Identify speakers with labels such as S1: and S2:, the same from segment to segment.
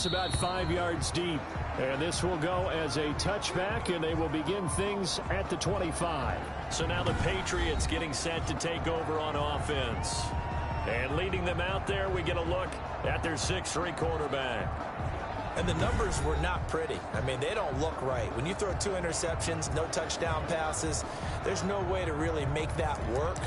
S1: this about 5 yards deep. And this will go as a touchback, and they will begin things at the 25.
S2: So now the Patriots getting set to take over on offense. And leading them out there, we get a look at their 6'3" quarterback.
S3: And the numbers were not pretty. I mean, they don't look right. When you throw 2 interceptions, no touchdown passes, there's no way to really make that work.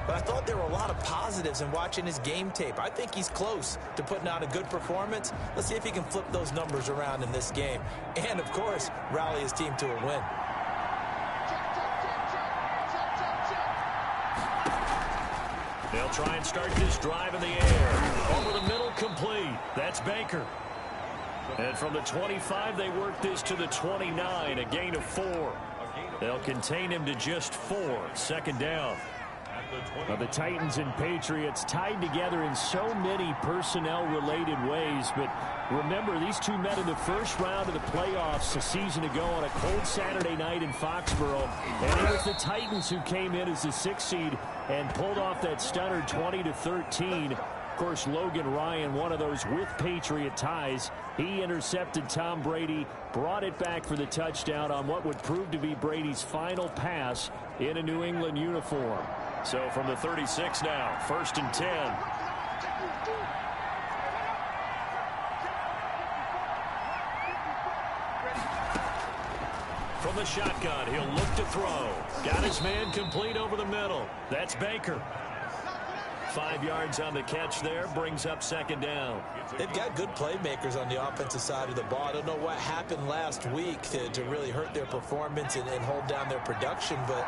S3: But I thought there were a lot of positives in watching his game tape. I think he's close to putting out a good performance. Let's see if he can flip those numbers around in this game. And, of course, rally his team to a win.
S2: They'll try and start this drive in the air. Over the middle, complete. That's Baker. And from the 25, they work this to the 29, a gain of 4. They'll contain him to just 4, 2nd down.
S1: Well, the Titans and Patriots tied together in so many personnel-related ways. But remember, these two met in the first round of the playoffs a season ago on a cold Saturday night in Foxborough. And it was the Titans who came in as the 6th seed and pulled off that stunner 20-13. Of course, Logan Ryan, one of those with Patriot ties. He intercepted Tom Brady, brought it back for the touchdown on what would prove to be Brady's final pass in a New England uniform.
S2: So from the 36 now, 1st and 10. From the shotgun, he'll look to throw. Got his man complete over the middle. That's Baker. 5 yards on the catch there, brings up 2nd down.
S3: They've got good playmakers on the offensive side of the ball. I don't know what happened last week to really hurt their performance and hold down their production, but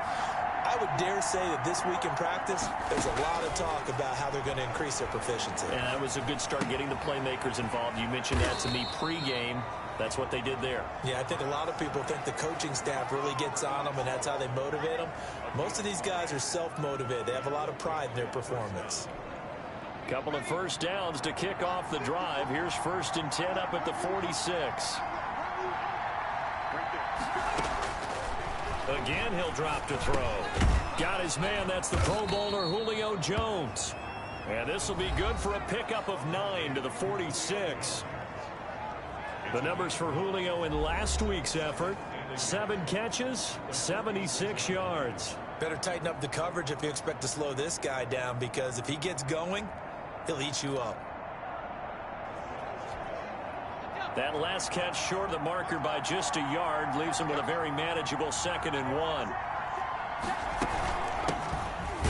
S3: I would dare say that this week in practice, there's a lot of talk about how they're going to increase their proficiency.
S2: And that was a good start getting the playmakers involved. You mentioned that to me pregame. That's what they did there.
S3: Yeah, I think a lot of people think the coaching staff really gets on them, and that's how they motivate them. Most of these guys are self-motivated. They have a lot of pride in their performance.
S2: Couple of 1st downs to kick off the drive. Here's 1st and 10 up at the 46. Again, he'll drop to throw. Got his man. That's the Pro Bowler Julio Jones. And this will be good for a pickup of 9 to the 46. The numbers for Julio in last week's effort: 7 catches, 76 yards.
S3: Better tighten up the coverage if you expect to slow this guy down, because if he gets going, he'll eat you up.
S2: That last catch short of the marker by just a yard leaves him with a very manageable 2nd and 1.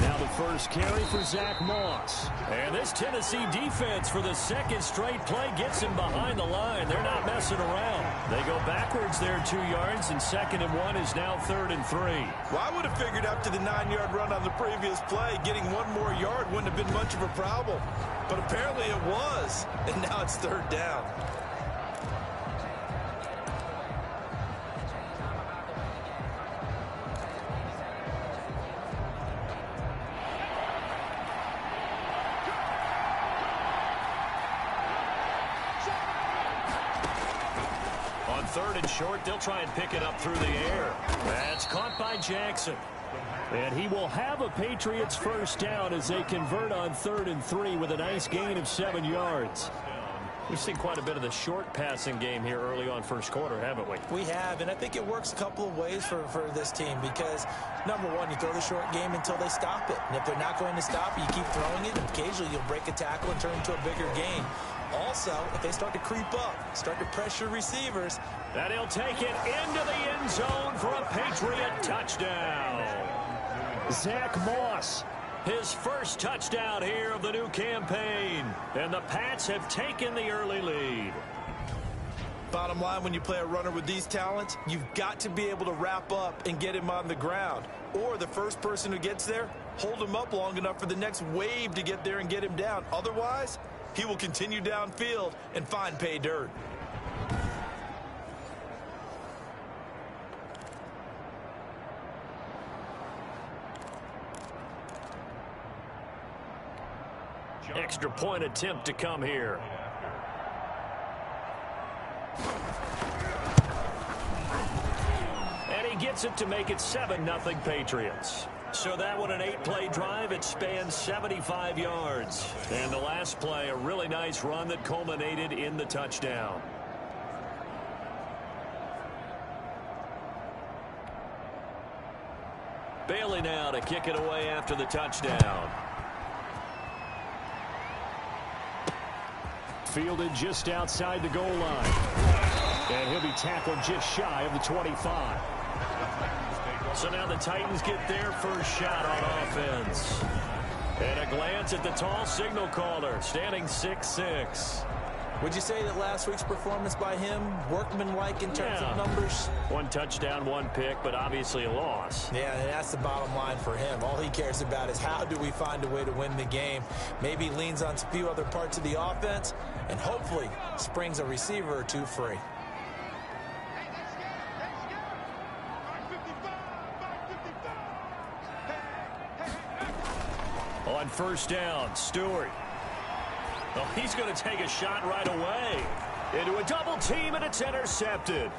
S1: Now the first carry for Zach Moss.
S2: And this Tennessee defense for the 2nd straight play gets him behind the line. They're not messing around. They go backwards there 2 yards, and 2nd and 1 is now 3rd and 3.
S3: Well, I would have figured after the 9-yard run on the previous play, getting 1 more yard wouldn't have been much of a problem. But apparently it was, and now it's 3rd down.
S2: On 3rd and short, they'll try and pick it up through the air. That's caught by Jackson.
S1: And he will have a Patriots 1st down as they convert on 3rd and 3 with a nice gain of 7 yards.
S2: We've seen quite a bit of the short passing game here early on 1st quarter, haven't we?
S3: We have, and I think it works a couple of ways for this team because, number one, you throw the short game until they stop it. And if they're not going to stop it, you keep throwing it, and occasionally you'll break a tackle and turn into a bigger gain. Also, if they start to creep up, start to pressure receivers.
S2: And he'll take it into the end zone for a Patriot touchdown.
S1: Zach Moss.
S2: His first touchdown here of the new campaign. And the Pats have taken the early lead.
S3: Bottom line, when you play a runner with these talents, you've got to be able to wrap up and get him on the ground. Or the first person who gets there, hold him up long enough for the next wave to get there and get him down. Otherwise, he will continue downfield and find pay dirt.
S2: Extra point attempt to come here. And he gets it to make it 7-0 Patriots. So that one an 8-play drive. It spans 75 yards. And the last play, a really nice run that culminated in the touchdown. Bailey now to kick it away after the touchdown.
S1: Fielded just outside the goal line. And he'll be tackled just shy of the 25.
S2: So now the Titans get their first shot on offense. And a glance at the tall signal caller, standing 6'6".
S3: Would you say that last week's performance by him, workmanlike in terms of numbers?
S2: One touchdown, one pick, but obviously a loss.
S3: Yeah, and that's the bottom line for him. All he cares about is how do we find a way to win the game. Maybe leans on a few other parts of the offense, and hopefully springs a receiver or two free.
S2: On first down, Stewart. Oh, he's going to take a shot right away. Into a double team, and it's intercepted.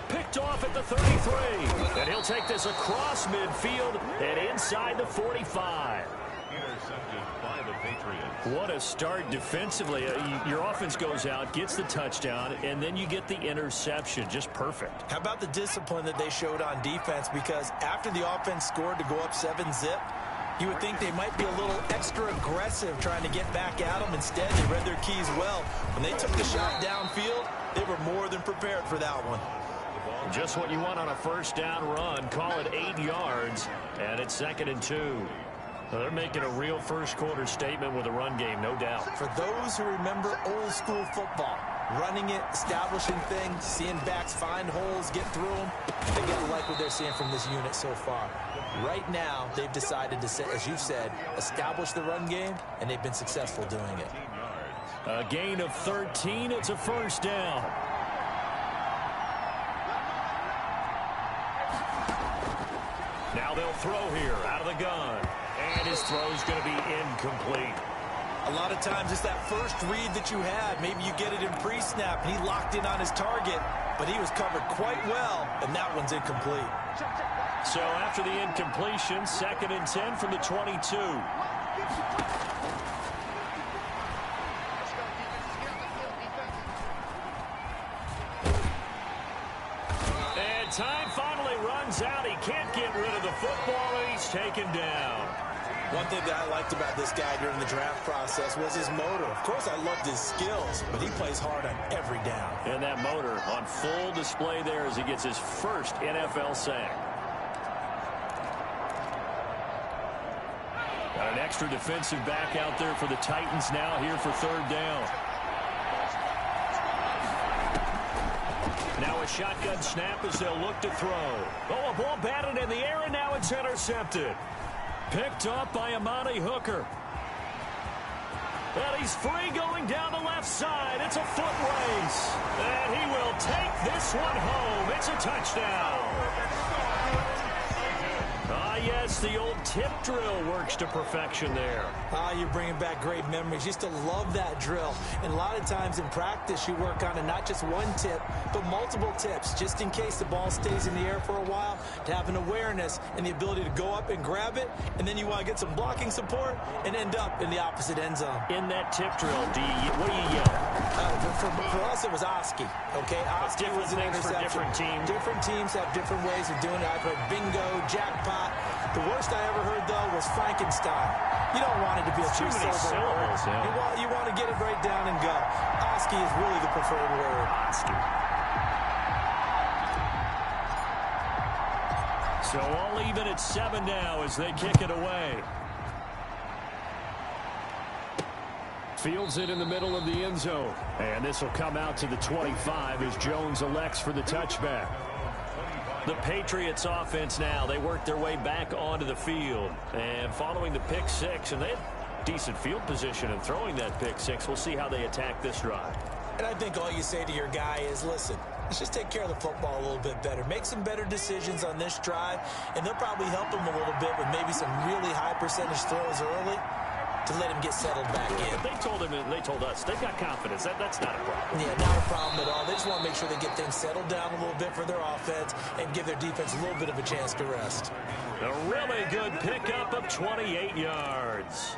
S2: Picked off at the 33. And he'll take this across midfield and inside the 45.
S4: Intercepted by the Patriots.
S2: What a start defensively. Your offense goes out, gets the touchdown, and then you get the interception. Just perfect.
S3: How about the discipline that they showed on defense? Because after the offense scored to go up 7-zip, you would think they might be a little extra aggressive trying to get back at them. Instead, they read their keys well. When they took the shot downfield, they were more than prepared for that one.
S2: Just what you want on a first down run. Call it 8 yards, and it's 2nd and 2. Well, they're making a real first quarter statement with a run game, no doubt.
S3: For those who remember old school football, running it, establishing things, seeing backs find holes, get through them, they gotta like what they're seeing from this unit so far. Right now, they've decided to, as you said, establish the run game, and they've been successful doing it.
S2: A gain of 13. It's a first down. Now they'll throw here out of the gun. And his throw's going to be incomplete.
S3: A lot of times it's that first read that you had. Maybe you get it in pre-snap, and he locked in on his target, but he was covered quite well, and that one's incomplete.
S2: So after the incompletion, 2nd and 10 from the 22. And time finally runs out. He can't get rid of the football, and he's taken down.
S3: One thing that I liked about this guy during the draft process was his motor. Of course, I loved his skills, but he plays hard on every down.
S2: And that motor on full display there as he gets his first NFL sack. Got an extra defensive back out there for the Titans now here for 3rd down. Now a shotgun snap as they'll look to throw. Oh, a ball batted in the air, and now it's intercepted. Picked up by Amani Hooker. And he's free going down the left side. It's a foot race. And he will take this one home. It's a touchdown. Yes, the old tip drill works to perfection there.
S3: You're bringing back great memories. Used to love that drill. And a lot of times in practice, you work on it, not just one tip, but multiple tips, just in case the ball stays in the air for a while, to have an awareness and the ability to go up and grab it, and then you want to get some blocking support and end up in the opposite end zone.
S2: In that tip drill, what do you yell?
S3: For us, it was Oski. Okay, Oski was an interception.
S2: For different teams.
S3: Different teams have different ways of doing it. I've heard bingo, jackpot. The worst I ever heard, though, was Frankenstein. You don't want it to be a
S2: too many syllables. Yeah.
S3: You want to get it right down and go. Oski is really the preferred word.
S2: Oski. So all even at 7 now as they kick it away.
S1: Fields it in the middle of the end zone. And this will come out to the 25 as Jones elects for the touchback.
S2: The Patriots offense now, they work their way back onto the field. And following the pick six, and they had decent field position in throwing that pick six. We'll see how they attack this drive.
S3: And I think all you say to your guy is, listen, let's just take care of the football a little bit better. Make some better decisions on this drive, and they'll probably help him a little bit with maybe some really high percentage throws early to let him get settled back in.
S2: But they told him, and they told us, they've got confidence. That's not a problem.
S3: Yeah, not a problem at all. They just want to make sure they get things settled down a little bit for their offense and give their defense a little bit of a chance to rest.
S2: A really good pickup of 28 yards.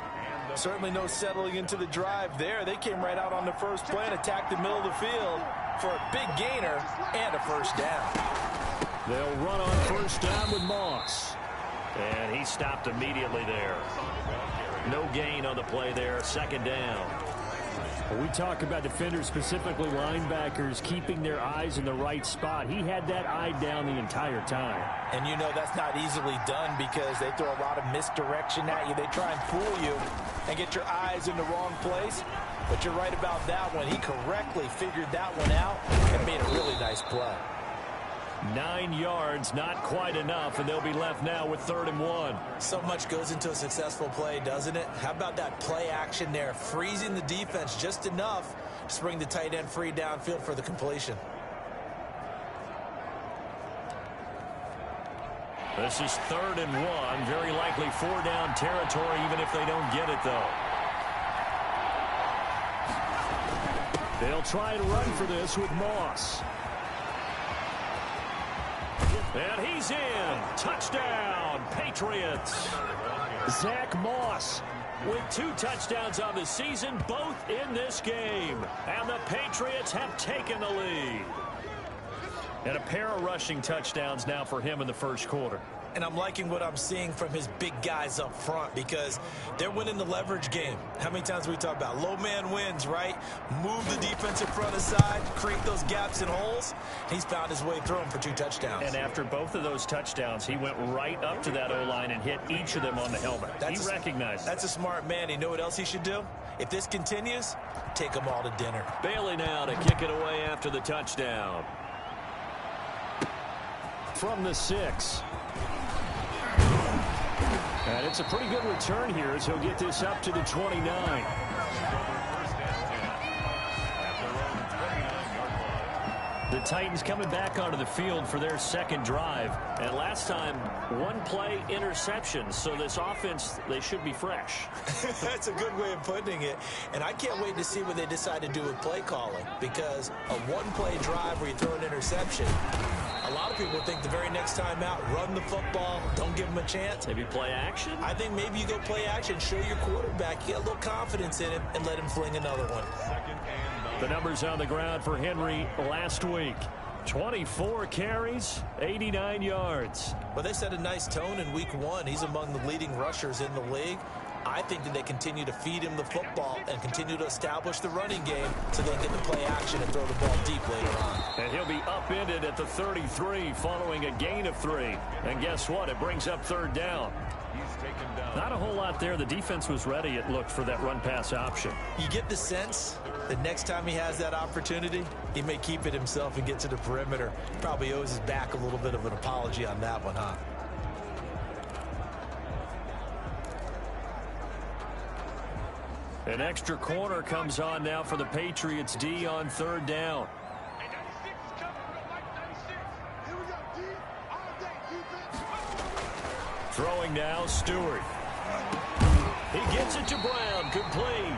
S3: Certainly no settling into the drive there. They came right out on the first play and attacked the middle of the field for a big gainer and a first down.
S1: They'll run on first down with Moss.
S2: And he stopped immediately there. No gain on the play there. Second down.
S1: We talk about defenders, specifically linebackers, keeping their eyes in the right spot. He had that eye down the entire time.
S3: And you know that's not easily done because they throw a lot of misdirection at you. They try and fool you and get your eyes in the wrong place. But you're right about that one. He correctly figured that one out and made a really nice play.
S1: 9 yards, not quite enough, and they'll be left now with 3rd and 1.
S3: So much goes into a successful play, doesn't it? How about that play action there, freezing the defense just enough to bring the tight end free downfield for the completion.
S2: This is 3rd and 1, very likely 4-down territory, even if they don't get it, though.
S1: They'll try and run for this with Moss.
S2: And he's in. Touchdown, Patriots.
S1: Zach Moss
S2: with 2 touchdowns on the season, both in this game. And the Patriots have taken the lead.
S1: And a pair of rushing touchdowns now for him in the first quarter.
S3: And I'm liking what I'm seeing from his big guys up front because they're winning the leverage game. How many times we talk about low man wins, right? Move the defensive front aside, create those gaps and holes. He's found his way through them for 2 touchdowns.
S1: And after both of those touchdowns, he went right up to that O-line and hit each of them on the helmet. He recognized it.
S3: That's a smart man. You know what else he should do? If this continues, take them all to dinner.
S2: Bailey now to kick it away after the touchdown.
S1: From the 6. And it's a pretty good return here as he'll get this up to the 29. The Titans coming back onto the field for their second drive. And last time, 1-play interception. So this offense, they should be fresh.
S3: That's a good way of putting it. And I can't wait to see what they decide to do with play calling. Because a 1-play drive where you throw an interception, a lot of people think the very next time out, run the football, don't give them a chance.
S2: Maybe play action?
S3: I think maybe you go play action, show your quarterback, get a little confidence in him, and let him fling another one.
S1: The numbers on the ground for Henry last week. 24 carries, 89 yards.
S3: Well, they set a nice tone in week 1. He's among the leading rushers in the league. I think that they continue to feed him the football and continue to establish the running game so they can get the play action and throw the ball deep later on.
S1: And he'll be upended at the 33 following a gain of 3. And guess what? It brings up 3rd down. Not a whole lot there. The defense was ready, it looked, for that run-pass option.
S3: You get the sense that next time he has that opportunity, he may keep it himself and get to the perimeter. Probably owes his back a little bit of an apology on that one, huh?
S1: An extra corner comes on now for the Patriots D on 3rd down. Throwing now, Stewart. He gets it to Brown, complete.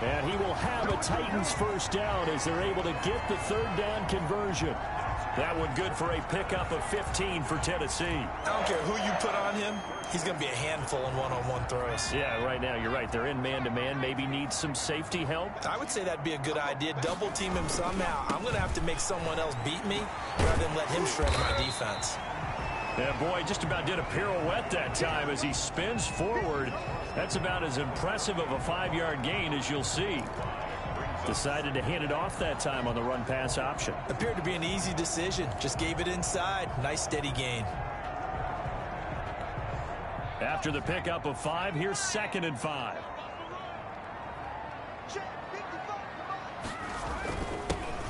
S1: And he will have a Titans first down as they're able to get the 3rd down conversion. That one good for a pickup of 15 for Tennessee.
S3: I don't care who you put on him. He's going to be a handful in one-on-one throws.
S1: Yeah, right now, you're right. They're in man-to-man. Maybe need some safety help.
S3: I would say that'd be a good idea. Double team him somehow. I'm going to have to make someone else beat me rather than let him shred my defense.
S1: Yeah, boy, just about did a pirouette that time as he spins forward. That's about as impressive of a 5-yard gain as you'll see. Decided to hand it off that time on the run-pass option.
S3: Appeared to be an easy decision. Just gave it inside. Nice steady gain.
S1: After the pickup of 5, here's 2nd and 5.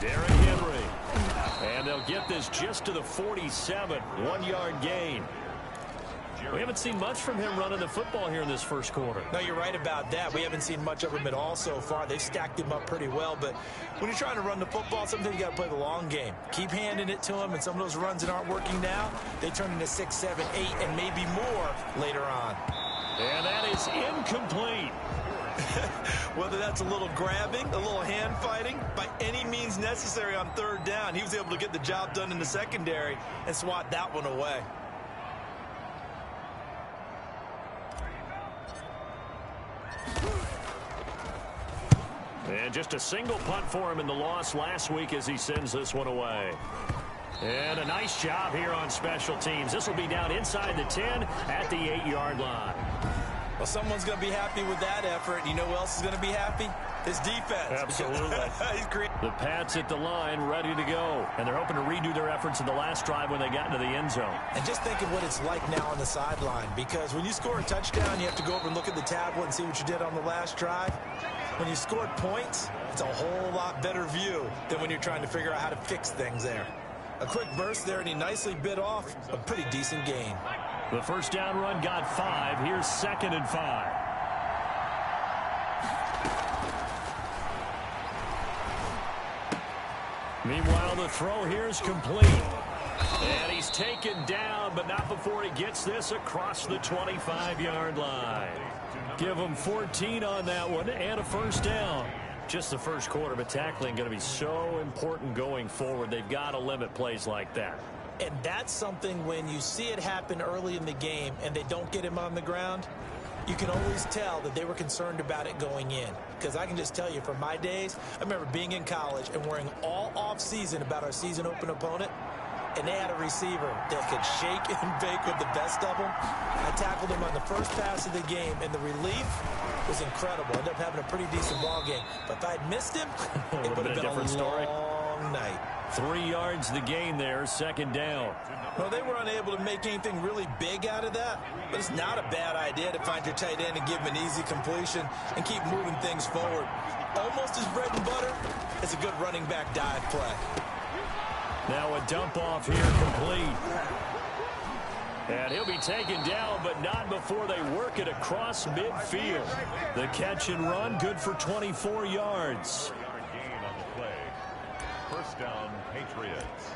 S1: Derrick Henry. And they'll get this just to the 47. 1-yard gain. We haven't seen much from him running the football here in this first quarter.
S3: No, you're right about that. We haven't seen much of him at all so far. They've stacked him up pretty well. But when you're trying to run the football, sometimes you got to play the long game. Keep handing it to him, and some of those runs that aren't working now, they turn into 6, 7, 8, and maybe more later on.
S1: And that is incomplete.
S3: Whether that's a little grabbing, a little hand fighting, by any means necessary on third down, he was able to get the job done in the secondary and swat that one away.
S1: And just a single punt for him in the loss last week as he sends this one away. And a nice job here on special teams. This will be down inside the 10 at the 8-yard line.
S3: Well, someone's going to be happy with that effort. You know who else is going to be happy? His defense.
S1: Absolutely. The Pats at the line ready to go. And they're hoping to redo their efforts in the last drive when they got into the end zone.
S3: And just think of what it's like now on the sideline. Because when you score a touchdown, you have to go over and look at the tablet and see what you did on the last drive. When you scored points, it's a whole lot better view than when you're trying to figure out how to fix things there. A quick burst there, and he nicely bit off a pretty decent gain.
S1: The first down run got 5. Here's 2nd and 5. Meanwhile, the throw here is complete. And he's taken down, but not before he gets this across the 25-yard line. Give him 14 on that one and a first down. Just the first quarter, but tackling going to be so important going forward. They've got to limit plays like that.
S3: And that's something when you see it happen early in the game and they don't get him on the ground, you can always tell that they were concerned about it going in. Because I can just tell you from my days, I remember being in college and worrying all off-season about our season open opponent. And they had a receiver that could shake and bake with the best of them. I tackled him on the first pass of the game, and the relief was incredible. Ended up having a pretty decent ball game. But if I'd missed him, it would have been a long night.
S1: 3 yards the gain there, 2nd down.
S3: Well, they were unable to make anything really big out of that, but it's not a bad idea to find your tight end and give him an easy completion and keep moving things forward. Almost as bread and butter as a good running back dive play.
S1: Now a dump off here complete. And he'll be taken down, but not before they work it across midfield. The catch and run, good for 24 yards.
S4: Gain on the play. First down, Patriots.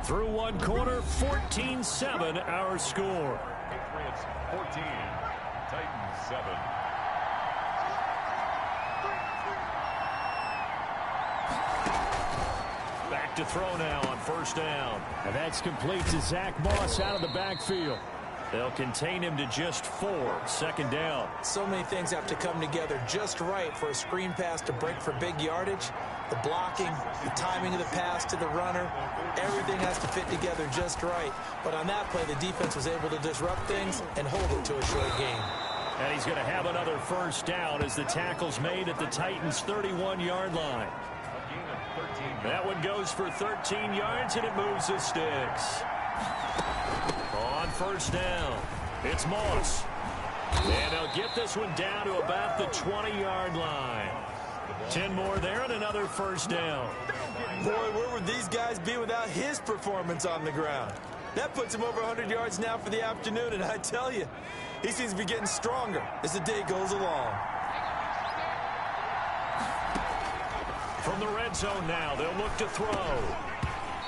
S1: Through one quarter, 14-7 our score.
S4: Patriots 14, Titans 7.
S1: Back to throw now on first down. And that's complete to Zach Moss out of the backfield. They'll contain him to just 4. 2nd down.
S3: So many things have to come together just right for a screen pass to break for big yardage. The blocking, the timing of the pass to the runner, everything has to fit together just right. But on that play, the defense was able to disrupt things and hold it to a short gain.
S1: And he's going to have another first down as the tackle's made at the Titans' 31-yard line. That one goes for 13 yards, and it moves the sticks. On first down, it's Moss. And they'll get this one down to about the 20-yard line. 10 more there and another first down.
S3: Boy, where would these guys be without his performance on the ground? That puts him over 100 yards now for the afternoon, and I tell you, he seems to be getting stronger as the day goes along.
S1: From the red zone now, they'll look to throw.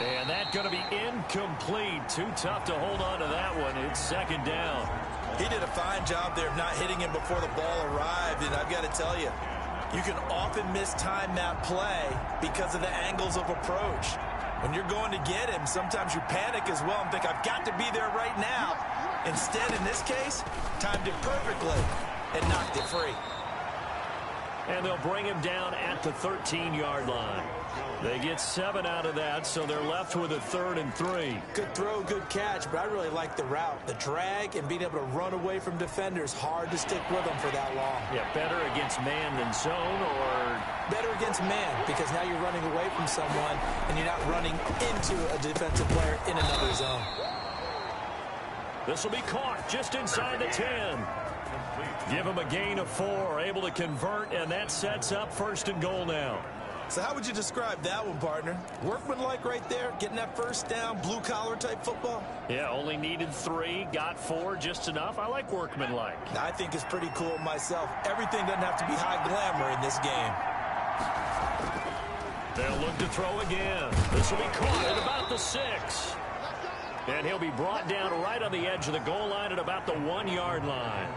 S1: And that's going to be incomplete. Too tough to hold on to that one. It's 2nd down.
S3: He did a fine job there of not hitting him before the ball arrived, and I've got to tell you, you can often mistime that play because of the angles of approach. When you're going to get him, sometimes you panic as well and think, I've got to be there right now. Instead, in this case, timed it perfectly and knocked it free.
S1: And they'll bring him down at the 13-yard line. They get 7 out of that, so they're left with a 3rd and 3.
S3: Good throw, good catch, but I really like the route. The drag and being able to run away from defenders, hard to stick with them for that long.
S1: Yeah, better against man than zone, or
S3: better against man, because now you're running away from someone and you're not running into a defensive player in another zone.
S1: This will be caught just inside the 10. Give him a gain of 4, able to convert, and that sets up 1st and goal now.
S3: So how would you describe that one, partner? Workmanlike right there, getting that first down, blue-collar type football?
S1: Yeah, only needed 3, got 4, just enough. I like workmanlike.
S3: I think it's pretty cool myself. Everything doesn't have to be high glamour in this game.
S2: They'll look to throw again. This will be caught at about the 6. And he'll be brought down right on the edge of the goal line at about the 1-yard line.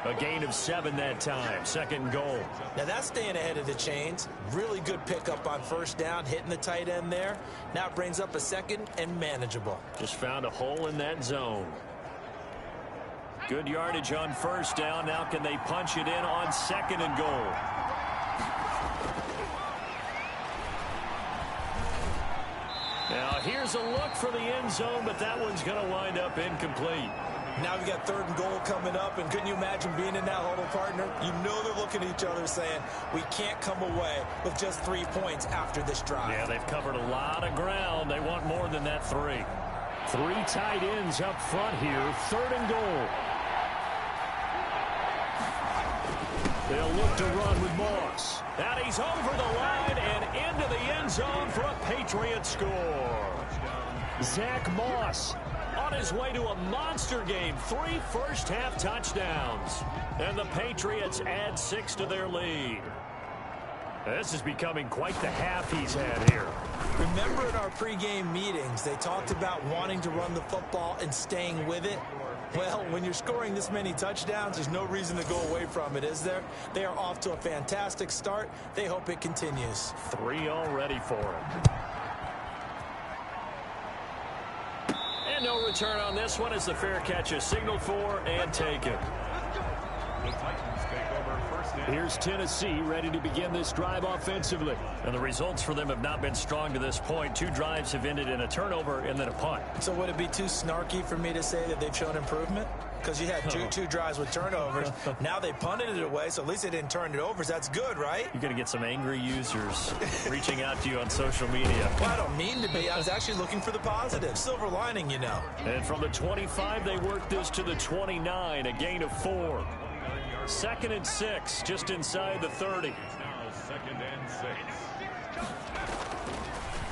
S2: A gain of 7 that time. Second goal.
S3: Now that's staying ahead of the chains. Really good pickup on first down, hitting the tight end there. Now it brings up a second and manageable.
S2: Just found a hole in that zone. Good yardage on first down. Now can they punch it in on second and goal? Now here's a look for the end zone, but that one's going to wind up incomplete.
S3: Now we got third and goal coming up, and couldn't you imagine being in that huddle, partner? You know they're looking at each other saying, we can't come away with just 3 points after this drive.
S2: Yeah, they've covered a lot of ground. They want more than that 3.
S1: 3 tight ends up front here. Third and goal. They'll look to run with Moss.
S2: And he's over the line and into the end zone for a Patriots score.
S1: Zach Moss
S2: on his way to a monster game. 3 first-half touchdowns. And the Patriots add 6 to their lead. This is becoming quite the half he's had here.
S3: Remember in our pregame meetings, they talked about wanting to run the football and staying with it? Well, when you're scoring this many touchdowns, there's no reason to go away from it, is there? They are off to a fantastic start. They hope it continues.
S2: 3 already for him. And no return on this one as the fair catch is signaled for and taken.
S4: The Titans take over first down.
S1: Here's Tennessee ready to begin this drive offensively.
S2: And the results for them have not been strong to this point. 2 drives have ended in a turnover and then a punt.
S3: So would it be too snarky for me to say that they've shown improvement? Because you had two drives with turnovers. Now they punted it away, so at least they didn't turn it over. So that's good, right?
S2: You're going to get some angry users reaching out to you on social media.
S3: Well, I don't mean to be. I was actually looking for the positive. Silver lining, you know.
S2: And from the 25, they worked this to the 29, a gain of 4. 2nd and 6, just inside the 30.
S4: Now 2nd and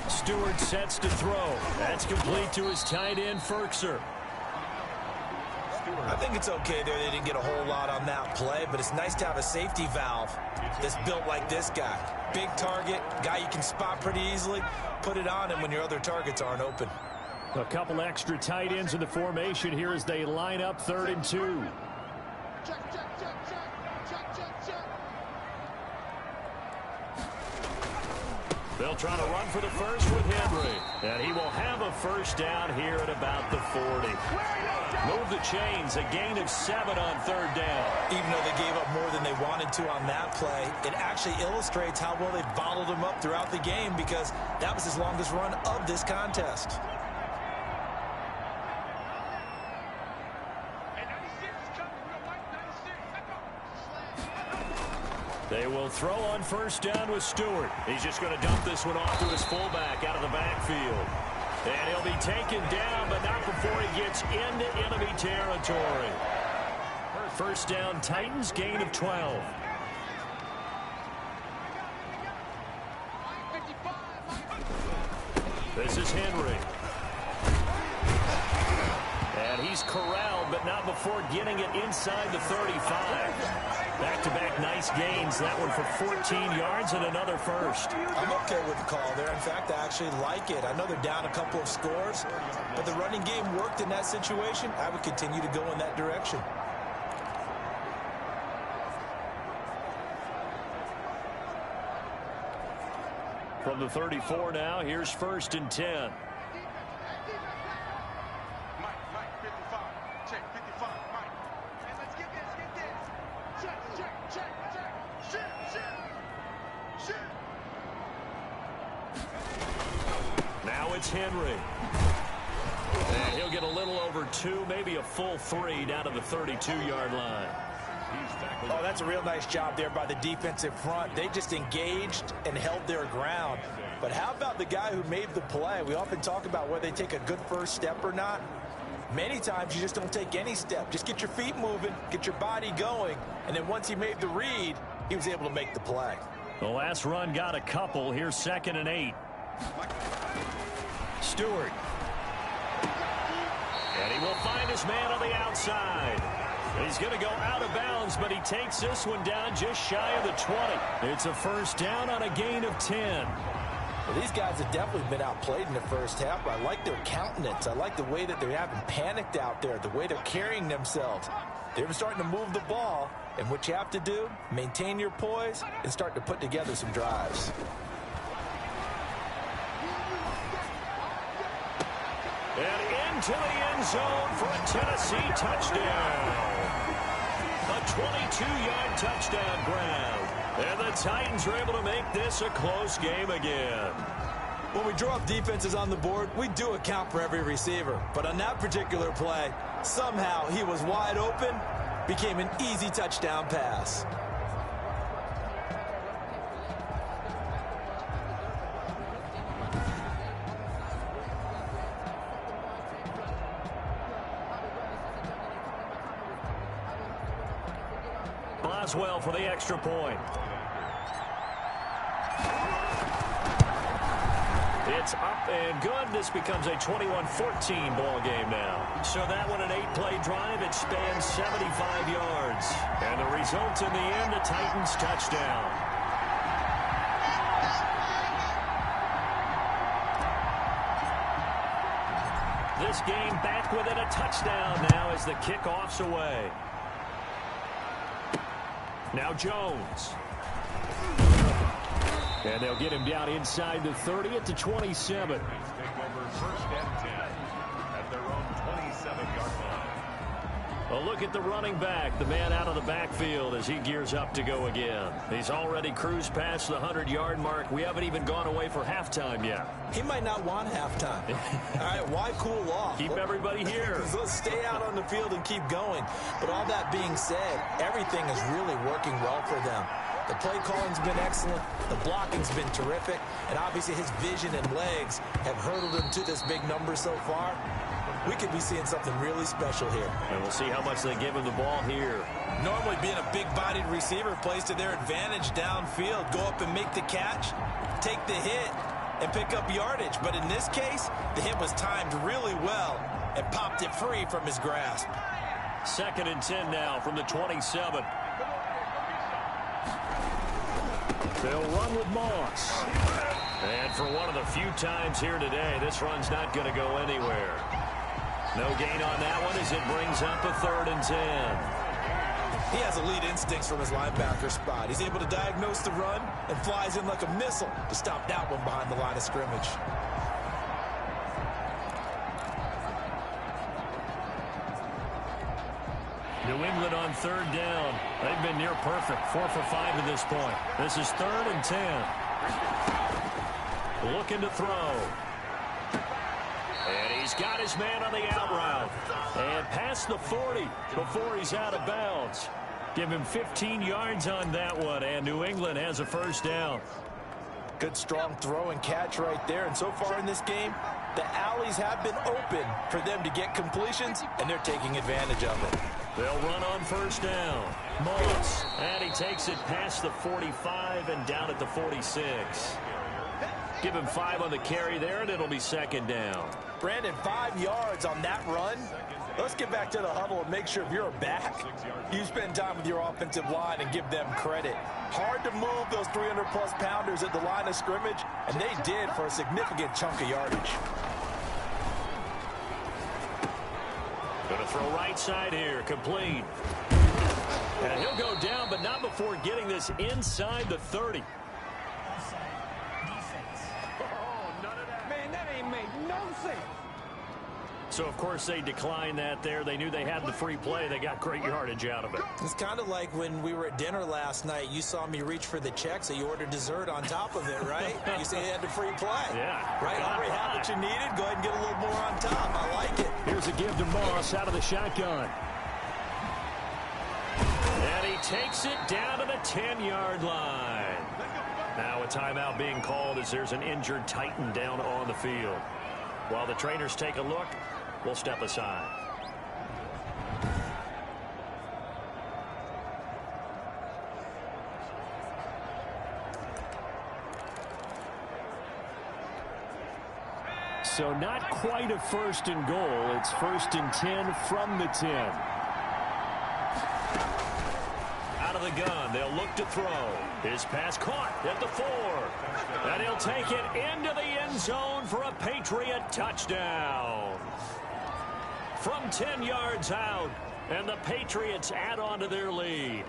S4: 6.
S2: Stewart sets to throw. That's complete to his tight end, Ferkser.
S3: I think it's okay there. They didn't get a whole lot on that play, but it's nice to have a safety valve that's built like this guy. Big target, guy you can spot pretty easily. Put it on him when your other targets aren't open.
S1: A couple extra tight ends in the formation here as they line up 3rd and 2.
S2: They'll try to run for the first with Henry. And he will have a first down here at about the 40. Move the chains, a gain of 7 on 3rd down.
S3: Even though they gave up more than they wanted to on that play, it actually illustrates how well they bottled him up throughout the game because that was his longest run of this contest.
S2: They will throw on first down with Stewart. He's just going to dump this one off to his fullback out of the backfield. And he'll be taken down, but not before he gets into enemy territory. First down, Titans, gain of 12. This is Henry. And he's corralled, but not before getting it inside the 35. Back-to-back nice gains. That one for 14 yards and another first.
S3: I'm okay with the call there. In fact, I actually like it. I know they're down a couple of scores, but the running game worked in that situation. I would continue to go in that direction.
S2: From the 34 now, here's 1st and 10. Now it's Henry. And he'll get a little over 2, maybe a full 3 down to the 32-yard line.
S3: Oh, that's a real nice job there by the defensive front. They just engaged and held their ground. But how about the guy who made the play? We often talk about whether they take a good first step or not. Many times you just don't take any step. Just get your feet moving, get your body going, and then once he made the read, he was able to make the play.
S2: The last run got a couple. Here's 2nd and 8. Stewart. And he will find his man on the outside. He's going to go out of bounds, but he takes this one down just shy of the 20. It's a first down on a gain of 10.
S3: Well, these guys have definitely been outplayed in the first half, but I like their countenance. I like the way that they haven't panicked out there, the way they're carrying themselves. They're starting to move the ball, and what you have to do, maintain your poise and start to put together some drives.
S2: And into the end zone for a Tennessee touchdown. A 22-yard touchdown grab. And the Titans are able to make this a close game again.
S3: When we draw up defenses on the board, we do account for every receiver. But on that particular play, somehow he was wide open, became an easy touchdown pass.
S2: Boswell for the extra point. It's up and good. This becomes a 21-14 ball game now. So that one, an 8-play drive. It spans 75 yards. And the result in the end, a Titans touchdown. This game back within a touchdown now as the kickoff's away. Now Jones. And they'll get him down inside the 30 at the 27.
S4: Take over first and 10 at their own 27-yard line.
S2: A look at the running back, the man out of the backfield as he gears up to go again. He's already cruised past the 100-yard mark. We haven't even gone away for halftime yet.
S3: He might not want halftime. All right, why cool off?
S2: Keep everybody here.
S3: Let's stay out on the field and keep going. But all that being said, everything is really working well for them. The play calling's been excellent. The blocking's been terrific. And obviously his vision and legs have hurdled him to this big number so far. We could be seeing something really special here.
S2: And we'll see how much they give him the ball here.
S3: Normally being a big-bodied receiver plays to their advantage downfield. Go up and make the catch, take the hit, and pick up yardage. But in this case, the hit was timed really well and popped it free from his grasp.
S2: 2nd and 10 now from the 27. They'll run with Moss. And for one of the few times here today, this run's not going to go anywhere. No gain on that one as it brings up a 3rd and 10.
S3: He has elite instincts from his linebacker spot. He's able to diagnose the run and flies in like a missile to stop that one behind the line of scrimmage.
S2: New England on 3rd down. They've been near perfect. 4 for 5 at this point. This is 3rd and 10. Looking to throw. And he's got his man on the out route. And past the 40 before he's out of bounds. Give him 15 yards on that one. And New England has a 1st down.
S3: Good strong throw and catch right there. And so far in this game, the alleys have been open for them to get completions, and they're taking advantage of it.
S2: They'll run on 1st down. Moss. And he takes it past the 45 and down at the 46. Give him 5 on the carry there, and it'll be 2nd down.
S3: Brandon, 5 yards on that run. Let's get back to the huddle and make sure if you're back, you spend time with your offensive line and give them credit. Hard to move those 300-plus pounders at the line of scrimmage, and they did for a significant chunk of yardage.
S2: Going to throw right side here, complete. And he'll go down, but not before getting this inside the 30.
S5: Man, that ain't made no sense.
S2: So, of course, they declined that there. They knew they had the free play. They got great yardage out of it.
S3: It's kind of like when we were at dinner last night. You saw me reach for the check, so you ordered dessert on top of it, right? You say you had the free play.
S2: Yeah.
S3: Right? Already had what you needed. Go ahead and get a little more on top. I like it.
S1: Here's a give to Moss out of the shotgun.
S2: And he takes it down to the 10-yard line. Now a timeout being called as there's an injured Titan down on the field. While the trainers take a look, we'll step aside.
S1: So not quite a 1st and goal. It's 1st and 10 from the 10.
S2: Out of the gun, they'll look to throw. His pass caught at the 4. And he'll take it into the end zone for a Patriot touchdown. From 10 yards out, and the Patriots add on to their lead.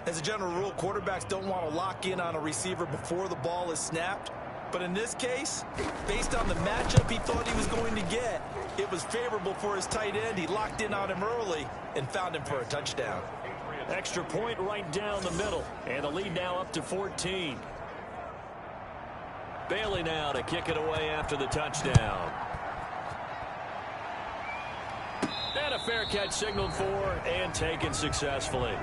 S3: As a general rule, quarterbacks don't want to lock in on a receiver before the ball is snapped. But in this case, based on the matchup he thought he was going to get, it was favorable for his tight end. He locked in on him early and found him for a touchdown.
S2: Extra point right down the middle, and the lead now up to 14. Bailey now to kick it away after the touchdown. And a fair catch signaled for and taken successfully.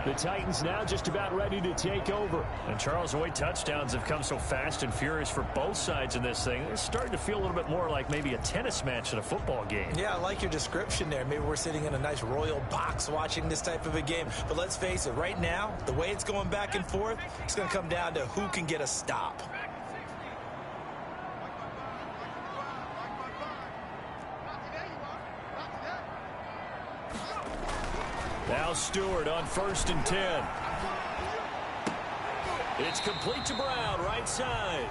S1: The Titans now just about ready to take over. And Charles, the way touchdowns have come so fast and furious for both sides in this thing, it's starting to feel a little bit more like maybe a tennis match in a football game.
S3: Yeah, I like your description there. Maybe we're sitting in a nice royal box watching this type of a game. But let's face it, right now, the way it's going back and forth, it's going to come down to who can get a stop.
S2: Now Stewart on 1st and 10. It's complete to Brown, right side.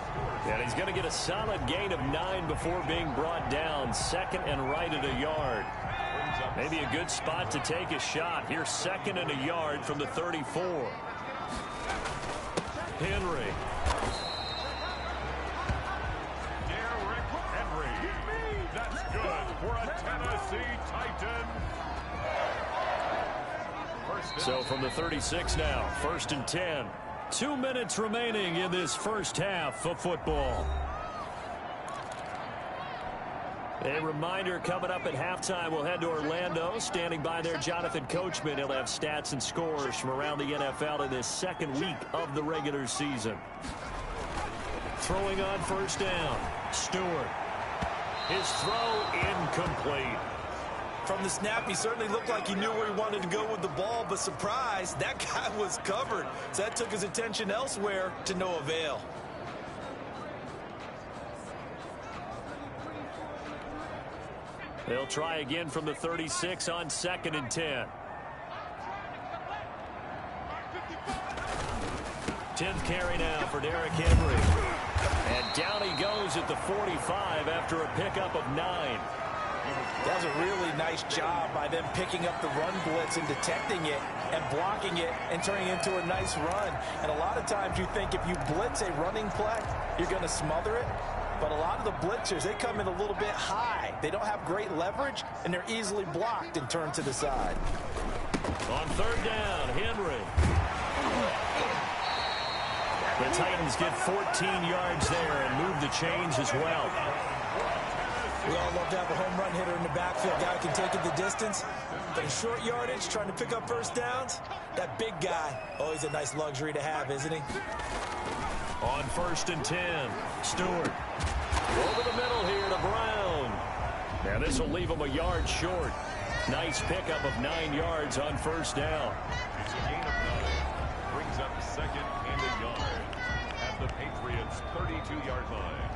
S2: And he's going to get a solid gain of 9 before being brought down. 2nd and right at a yard. Maybe a good spot to take a shot. Here's 2nd and a yard from the 34. Henry.
S4: Derrick Henry. That's good for a Tennessee Titan.
S2: So from the 36 now, 1st and 10. 2 minutes remaining in this first half of football. A reminder coming up at halftime, we'll head to Orlando. Standing by there, Jonathan Coachman. He'll have stats and scores from around the NFL in this second week of the regular season. Throwing on 1st down, Stewart. His throw incomplete.
S3: From the snap, he certainly looked like he knew where he wanted to go with the ball, but surprise, that guy was covered. So that took his attention elsewhere to no avail.
S2: They'll try again from the 36 on 2nd and 10. 10th carry now for Derrick Henry. And down he goes at the 45 after a pickup of 9.
S3: That was a really nice job by them picking up the run blitz and detecting it and blocking it and turning it into a nice run. And a lot of times you think if you blitz a running play, you're going to smother it. But a lot of the blitzers, they come in a little bit high. They don't have great leverage, and they're easily blocked and turned to the side.
S2: On 3rd down, Henry. The Titans get 14 yards there and move the chains as well.
S3: We all love to have a home run hitter in the backfield. Guy can take it the distance. But in short yardage, trying to pick up 1st downs, that big guy, always a nice luxury to have, isn't he?
S2: On 1st and 10, Stewart. Over the middle here to Brown. Now this will leave him a yard short. Nice pickup of 9 yards on 1st down.
S4: It's a gain of 9. Brings up 2nd and a yard at the Patriots' 32-yard line.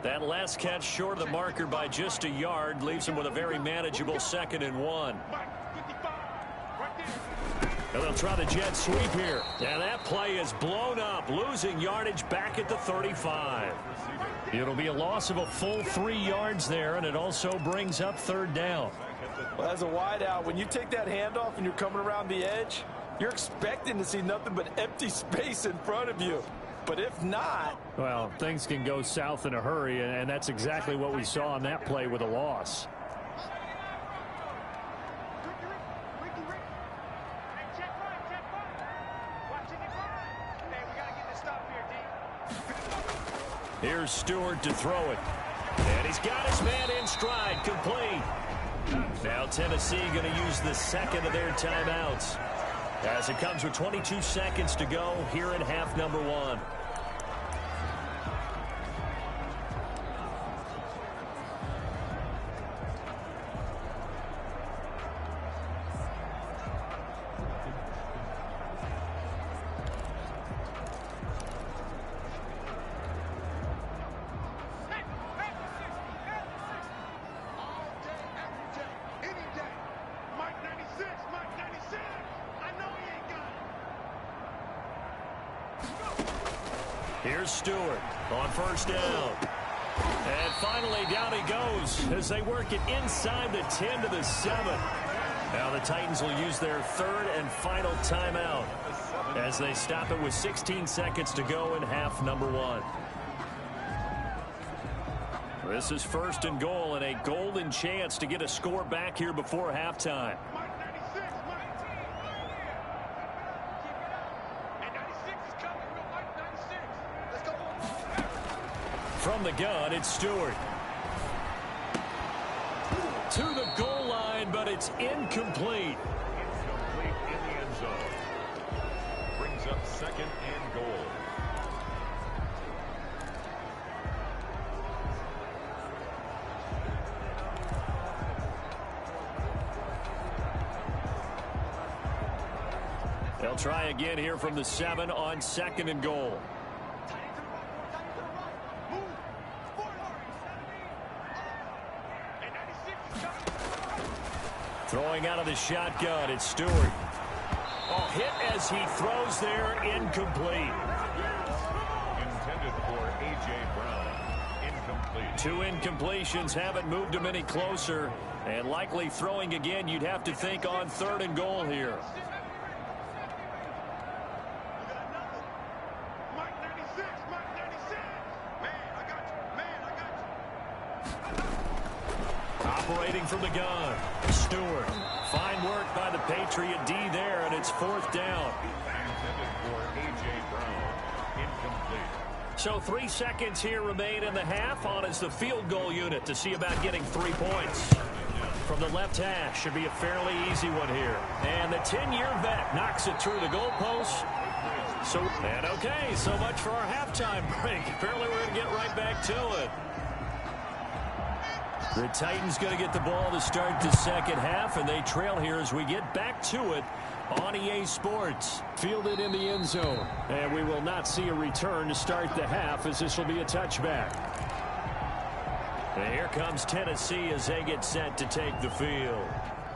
S2: That last catch short of the marker by just a yard leaves him with a very manageable 2nd and 1. And they'll try the jet sweep here. And that play is blown up, losing yardage back at the 35. It'll be a loss of a full 3 yards there, and it also brings up 3rd down.
S3: Well, as a wideout, when you take that handoff and you're coming around the edge, you're expecting to see nothing but empty space in front of you. But if not...
S1: Well, things can go south in a hurry, and that's exactly what we saw on that play with a loss.
S2: Here's Stewart to throw it. And he's got his man in stride, complete. Now Tennessee going to use the 2nd of their timeouts, as it comes with 22 seconds to go here in half number 1. Here's Stewart on first down. And finally down he goes as they work it inside the 10 to the 7. Now the Titans will use their third and final timeout as they stop it with 16 seconds to go in half number 1. This is first and goal and a golden chance to get a score back here before halftime. From the gun, it's Stewart. To the goal line, but it's incomplete.
S4: Incomplete in the end zone. Brings up second and goal.
S2: They'll try again here from the 7 on second and goal. Throwing out of the shotgun, it's Stewart. Oh, hit as he throws there, incomplete.
S4: Intended for A.J. Brown. Incomplete.
S2: 2 incompletions haven't moved him any closer. And likely throwing again, you'd have to think on third and goal here. Operating from the gun, Stewart. Fine work by the Patriot D there, and it's fourth down.
S4: Intended for A.J. Brown. Incomplete.
S2: So 3 seconds here remain in the half on as the field goal unit to see about getting 3 points. From the left hash, should be a fairly easy one here. And the 10-year vet knocks it through the goalpost. So much for our halftime break. Apparently we're going to get right back to it. The Titans going to get the ball to start the second half, and they trail here as we get back to it on EA Sports. Fielded in the end zone, and we will not see a return to start the half as this will be a touchback. And here comes Tennessee as they get set to take the field.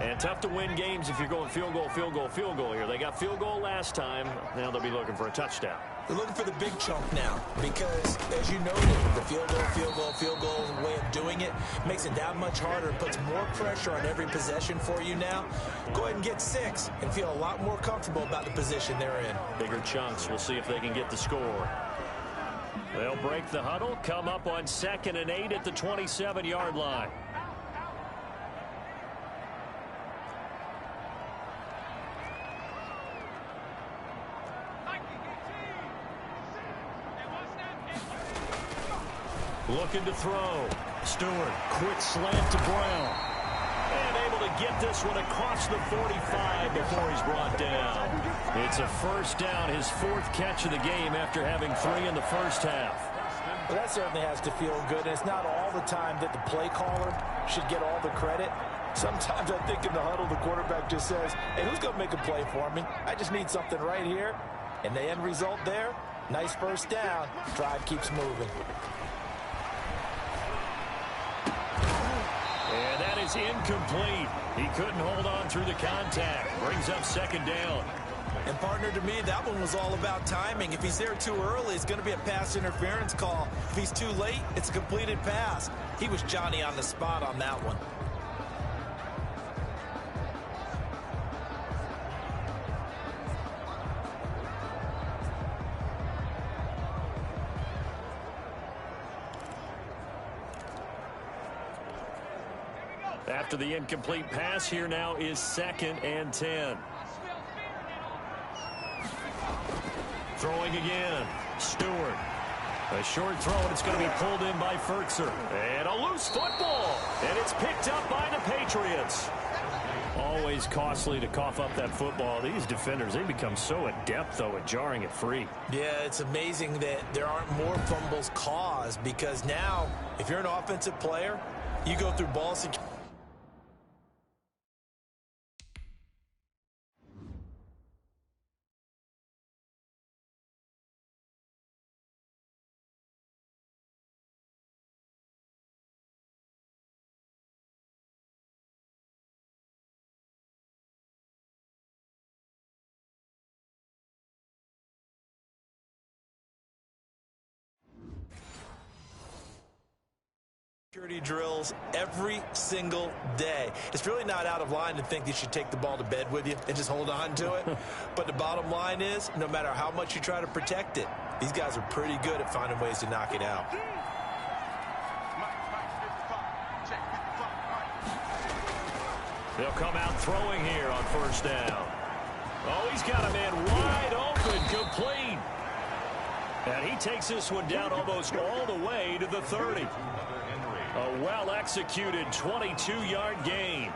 S2: And tough to win games if you're going field goal, field goal, field goal here. They got field goal last time. Now they'll be looking for a touchdown.
S3: They're looking for the big chunk now because, as you noted, the field goal way of doing it makes it that much harder, puts more pressure on every possession for you now. Go ahead and get 6 and feel a lot more comfortable about the position they're in.
S2: Bigger chunks. We'll see if they can get the score. They'll break the huddle, come up on 2nd and 8 at the 27-yard line. Looking to throw. Stewart, quick slant to Brown. And able to get this one across the 45 before he's brought down. It's a first down, his 4th catch of the game after having 3 in the first half.
S3: Well, that certainly has to feel good. And it's not all the time that the play caller should get all the credit. Sometimes I think in the huddle, the quarterback just says, hey, who's going to make a play for me? I just need something right here. And the end result there, nice first down. Drive keeps moving.
S2: And that is incomplete. He couldn't hold on through the contact. Brings up 2nd down.
S3: And, partner, to me, that one was all about timing. If he's there too early, it's going to be a pass interference call. If he's too late, it's a completed pass. He was Johnny on the spot on that one.
S2: After the incomplete pass, here now is 2nd and 10. Throwing again. Stewart. A short throw, and it's going to be pulled in by Furtzer. And a loose football. And it's picked up by the Patriots. Always costly to cough up that football. These defenders, they become so adept, though, at jarring it free.
S3: Yeah, it's amazing that there aren't more fumbles caused because now, if you're an offensive player, you go through ball security. Security drills every single day. It's really not out of line to think you should take the ball to bed with you and just hold on to it. But the bottom line is, no matter how much you try to protect it, these guys are pretty good at finding ways to knock it out.
S1: They'll come out throwing here on first down. Oh, he's got a man wide open, complete. And he takes this one down almost all the way to the 30. A well-executed 22-yard gain.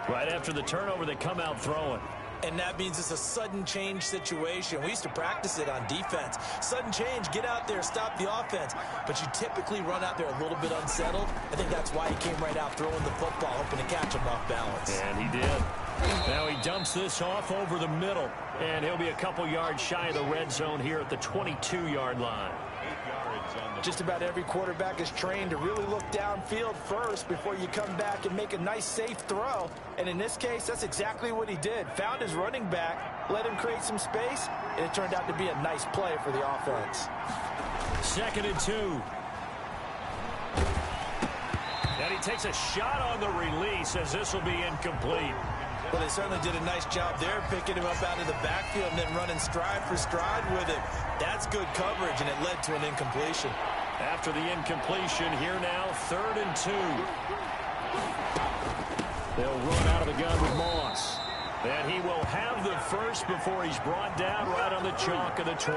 S1: Right after the turnover, they come out throwing.
S3: And that means it's a sudden change situation. We used to practice it on defense. Sudden change, get out there, stop the offense. But you typically run out there a little bit unsettled. I think that's why he came right out throwing the football, hoping to catch him off balance.
S1: And he did. Now he dumps this off over the middle. And he'll be a couple yards shy of the red zone here at the 22-yard line.
S3: Just about every quarterback is trained to really look downfield first before you come back and make a nice, safe throw. And in this case, that's exactly what he did. Found his running back, let him create some space, and it turned out to be a nice play for the offense.
S1: 2nd and 2. And he takes a shot on the release as this will be incomplete.
S3: Well, they certainly did a nice job there, picking him up out of the backfield and then running stride for stride with it. That's good coverage, and it led to an incompletion.
S1: After the incompletion, here now, 3rd and 2. They'll run out of the gun with Moss. And he will have the first before he's brought down right on the chalk of the 20.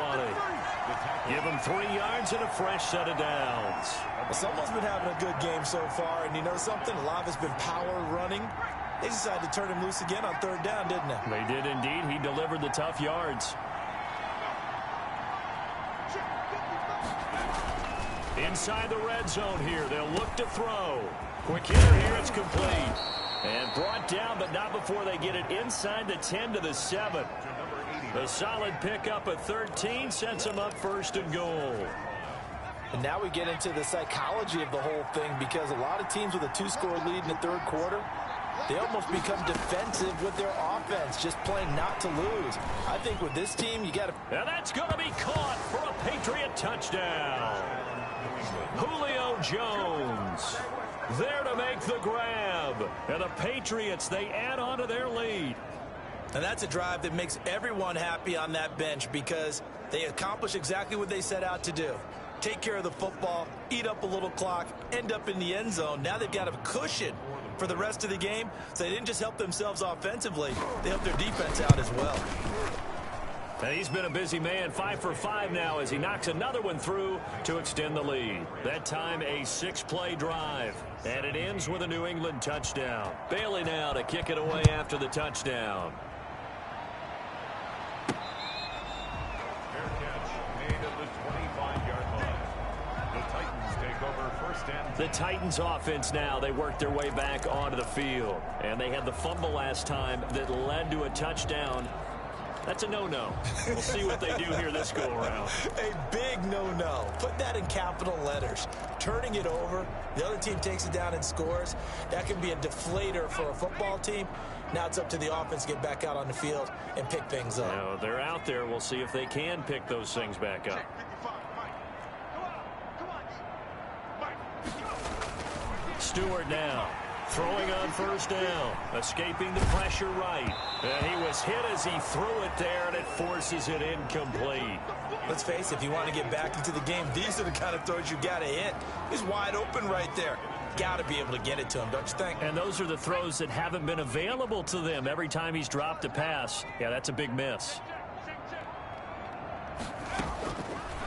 S1: Give him 3 yards and a fresh set of downs.
S3: Well, someone's been having a good game so far, and you know something? A lot of it's been power running. They decided to turn him loose again on 3rd down, didn't they?
S1: They did indeed. He delivered the tough yards. Inside the red zone here. They'll look to throw. Quick hitter here. It's complete. And brought down, but not before they get it inside the 10 to the 7. A solid pickup at 13 sets them up 1st and goal.
S3: And now we get into the psychology of the whole thing, because a lot of teams with a 2-score lead in the 3rd quarter, they almost become defensive with their offense, just playing not to lose. I think with this team, you got to...
S1: And that's going to be caught for a Patriot touchdown. Julio Jones there to make the grab. And the Patriots, they add on to their lead.
S3: And that's a drive that makes everyone happy on that bench, because they accomplish exactly what they set out to do. Take care of the football, eat up a little clock, end up in the end zone. Now they've got a cushion for the rest of the game, so they didn't just help themselves offensively, they helped their defense out as well.
S1: And he's been a busy man, 5 for 5 now as he knocks another one through to extend the lead. That time a 6-play drive, and it ends with a New England touchdown. Bailey now to kick it away after the touchdown.
S4: Fair catch made at the 25-yard line. The Titans take over 1st and 10.
S1: The Titans offense now, they work their way back onto the field. And they had the fumble last time that led to a touchdown. That's a no-no. We'll see what they do here this go-around.
S3: A big no-no. Put that in capital letters. Turning it over, the other team takes it down and scores. That can be a deflator for a football team. Now it's up to the offense to get back out on the field and pick things up.
S1: No, they're out there. We'll see if they can pick those things back up. Stewart now. Throwing on 1st down. Escaping the pressure right. And he was hit as he threw it there, and it forces it incomplete.
S3: Let's face it, if you want to get back into the game, these are the kind of throws you got to hit. He's wide open right there. Got to be able to get it to him, don't you think?
S1: And those are the throws that haven't been available to them every time he's dropped a pass. Yeah, that's a big miss.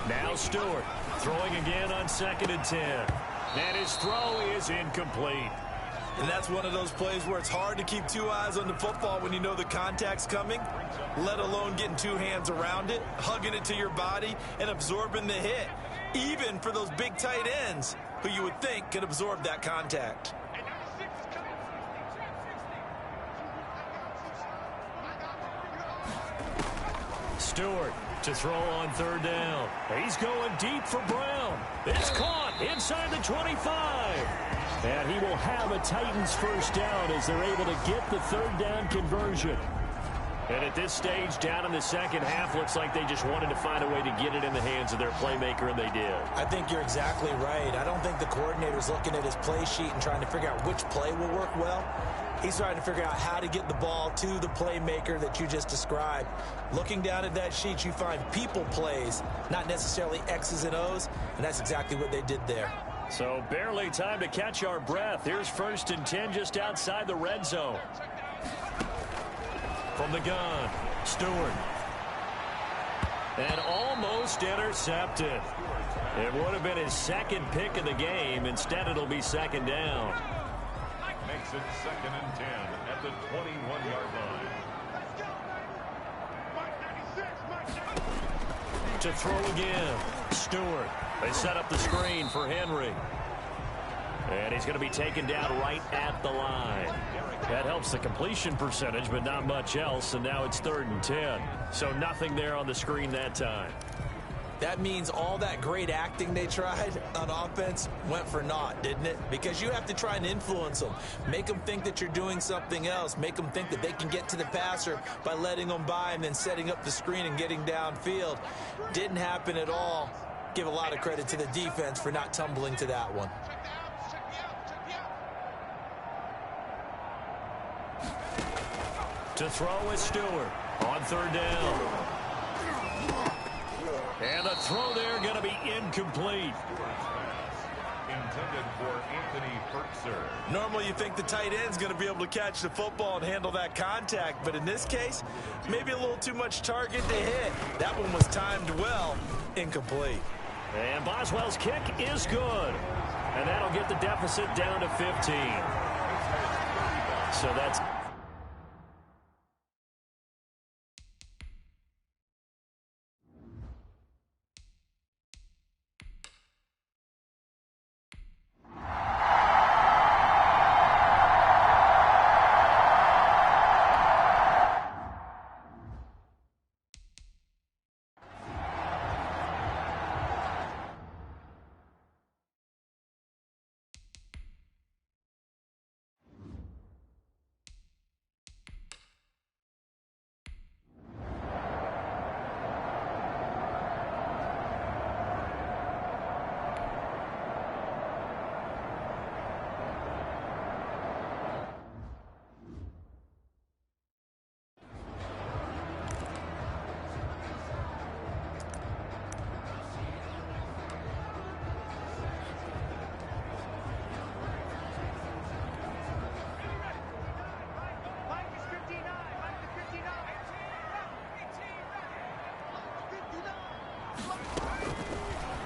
S1: Now Stewart throwing again on 2nd and 10. And his throw is incomplete.
S3: And that's one of those plays where it's hard to keep 2 eyes on the football when you know the contact's coming, let alone getting 2 hands around it, hugging it to your body, and absorbing the hit, even for those big tight ends who you would think could absorb that contact.
S1: Stewart to throw on 3rd down. He's going deep for Brown. It's caught inside the 25. And he will have a Titans 1st down as they're able to get the 3rd down conversion. And at this stage, down in the second half, looks like they just wanted to find a way to get it in the hands of their playmaker, and they did.
S3: I think you're exactly right. I don't think the coordinator's looking at his play sheet and trying to figure out which play will work well. He's trying to figure out how to get the ball to the playmaker that you just described. Looking down at that sheet, you find people plays, not necessarily X's and O's, and that's exactly what they did there.
S1: So barely time to catch our breath. Here's 1st and 10 just outside the red zone. From the gun, Stewart. And almost intercepted. It would have been his second pick of the game. Instead, it'll be 2nd down.
S4: Makes it 2nd and 10 at the 21-yard line.
S1: To throw again, Stewart. They set up the screen for Henry. And he's going to be taken down right at the line. That helps the completion percentage, but not much else. And now it's 3rd and 10. So nothing there on the screen that time.
S3: That means all that great acting they tried on offense went for naught, didn't it? Because you have to try and influence them. Make them think that you're doing something else. Make them think that they can get to the passer by letting them by and then setting up the screen and getting downfield. Didn't happen at all. Give a lot of credit to the defense for not tumbling to that one.
S1: To throw is Stewart on 3rd down. And the throw there going to be incomplete.
S4: Intended for Anthony Pertzer.
S3: Normally you think the tight end's going to be able to catch the football and handle that contact, but in this case, maybe a little too much target to hit. That one was timed well. Incomplete.
S1: And Boswell's kick is good. And that'll get the deficit down to 15. So that's...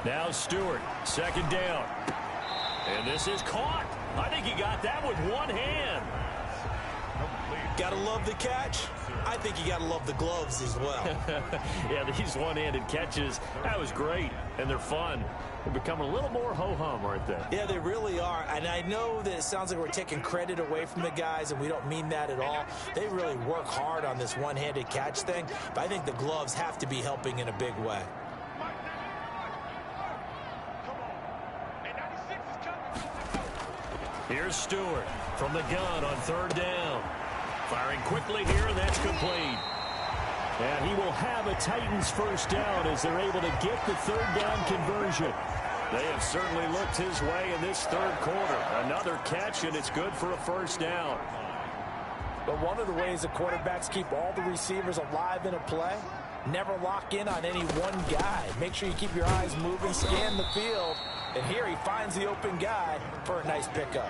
S1: Now Stewart, 2nd down. And this is caught. I think he got that with one hand.
S3: Gotta love the catch. I think you gotta love the gloves as well.
S1: Yeah, these one-handed catches, that was great. And they're fun. They're becoming a little more ho-hum, aren't they?
S3: Yeah, they really are. And I know that it sounds like we're taking credit away from the guys, and we don't mean that at all. They really work hard on this one-handed catch thing. But I think the gloves have to be helping in a big way.
S1: Here's Stewart from the gun on 3rd down. Firing quickly here, and that's complete. And he will have a Titans 1st down as they're able to get the 3rd down conversion. They have certainly looked his way in this 3rd quarter. Another catch, and it's good for a 1st down.
S3: But one of the ways the quarterbacks keep all the receivers alive in a play, never lock in on any one guy. Make sure you keep your eyes moving, scan the field. And here he finds the open guy for a nice pickup.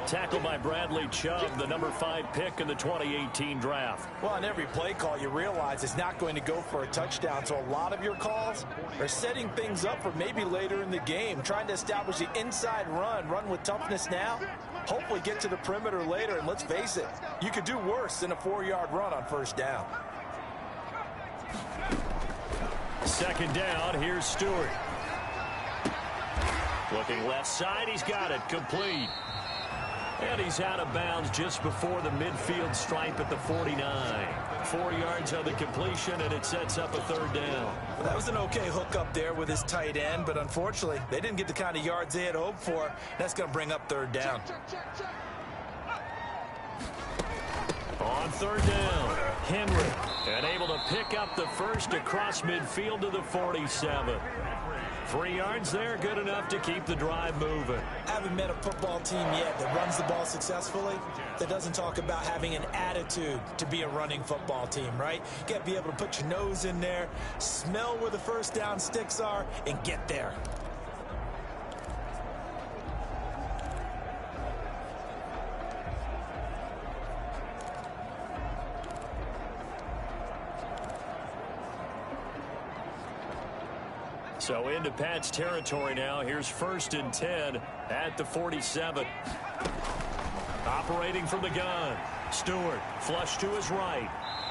S1: Tackled by Bradley Chubb, the number 5 pick in the 2018 draft.
S3: Well, on every play call, you realize it's not going to go for a touchdown. So a lot of your calls are setting things up for maybe later in the game, trying to establish the inside run with toughness now, hopefully get to the perimeter later. And let's face it, you could do worse than a 4-yard run on 1st down.
S1: 2nd down, here's Stewart. Looking left side, he's got it, complete. And he's out of bounds just before the midfield stripe at the 49. 4 yards on the completion, and it sets up a 3rd down.
S3: Well, that was an okay hook up there with his tight end, but unfortunately, they didn't get the kind of yards they had hoped for. That's going to bring up 3rd down.
S1: On third down, Henry, and able to pick up the first across midfield to the 47. 3 yards there, good enough to keep the drive moving.
S3: I haven't met a football team yet that runs the ball successfully that doesn't talk about having an attitude to be a running football team, right? You got to be able to put your nose in there, smell where the first down sticks are, and get there.
S1: So into Pat's territory now. Here's 1st and 10 at the 47. Operating from the gun. Stewart flush to his right.